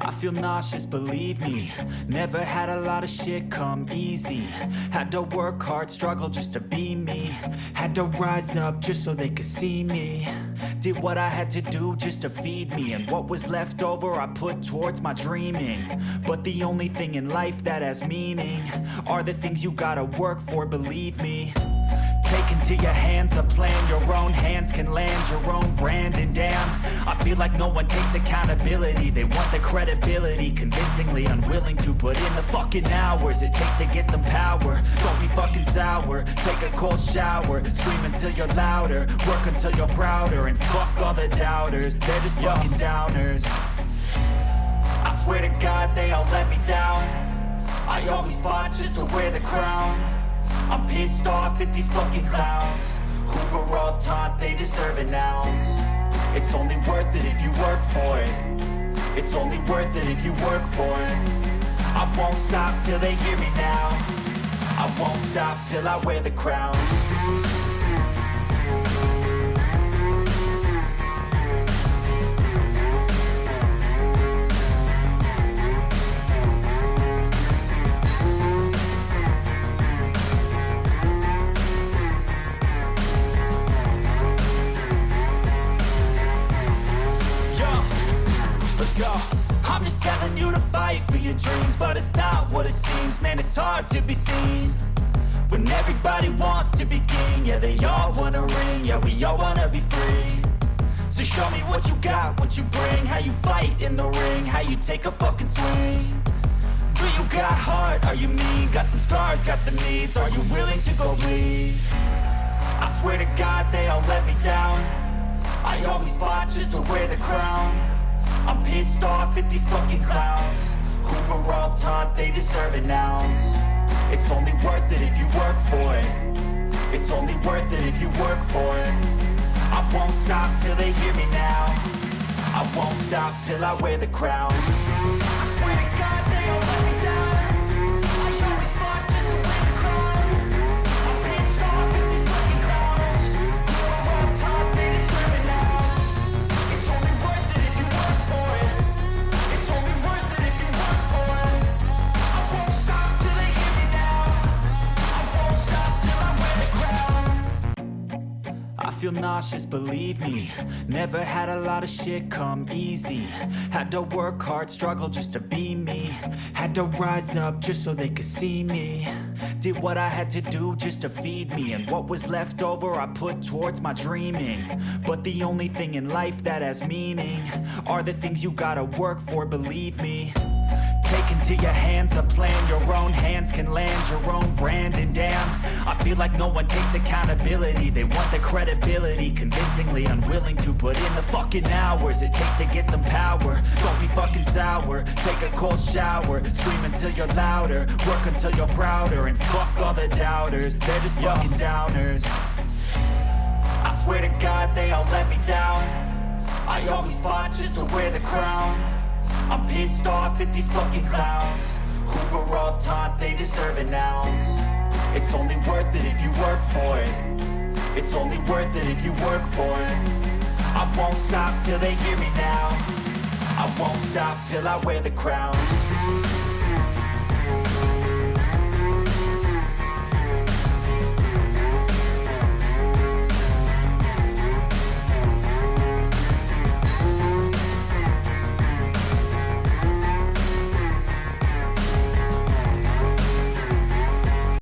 I feel nauseous, believe me. Never had a lot of shit come easy. Had to work hard, struggle just to be me. Had to rise up just so they could see me. Did what I had to do just to feed me. And what was left over I put towards my dreaming. But the only thing in life that has meaning are the things you gotta work for, believe me. Take into your hands a plan, your own hands can land your own brand. And damn, I feel like no one takes accountability. They want the credibility, convincingly unwilling to put in the fucking hours it takes to get some power. Don't be fucking sour, take a cold shower. Scream until you're louder, work until you're prouder. And fuck all the doubters, they're just fucking downers. I swear to God they all let me down. I always fought just to wear the crown. I'm pissed off at these fucking clowns who were all taught they deserve an ounce. It's only worth it if you work for it. It's only worth it if you work for it. I won't stop till they hear me now. I won't stop till I wear the crown. I'm just telling you to fight for your dreams, but it's not what it seems. Man, it's hard to be seen when everybody wants to be king. Yeah, they all wanna ring, yeah, we all wanna be free. So show me what you got, what you bring, how you fight in the ring, how you take a fucking swing. Do you got heart, are you mean? Got some scars, got some needs, are you willing to go bleed? I swear to God they all let me down. I always fought just to wear the crown. I'm pissed off at these fucking clowns who were all taught they deserve an ounce. It's only worth it if you work for it. It's only worth it if you work for it. I won't stop till they hear me now. I won't stop till I wear the crown. I swear to God they all let me down. I always fought just to wear the crown. I'm pissed off at these fucking clowns who were all taught they deserve an ounce. It's only worth it if you work for it. It's only worth it if you work for it. I won't stop till they hear me now. I won't stop till I wear the crown. I feel nauseous, believe me. Never had a lot of shit come easy. Had to work hard, struggle just to be me. Had to rise up just so they could see me. Did what I had to do just to feed me. And what was left over I put towards my dreaming. But the only thing in life that has meaning are the things you gotta work for, believe me. Take into your hands a plan, your own hands can land your own brand. And damn, I feel like no one takes accountability. They want the credibility, convincingly unwilling to put in the fucking hours it takes to get some power. Don't be fucking sour, take a cold shower. Scream until you're louder, work until you're prouder. And fuck all the doubters, they're just fucking downers. I swear to God they all let me down. I always fought just to wear the crown. I'm pissed off at these fucking clowns who were all taught they deserve an ounce. It's only worth it if you work for it. It's only worth it if you work for it. I won't stop till they hear me now. I won't stop till I wear the crown.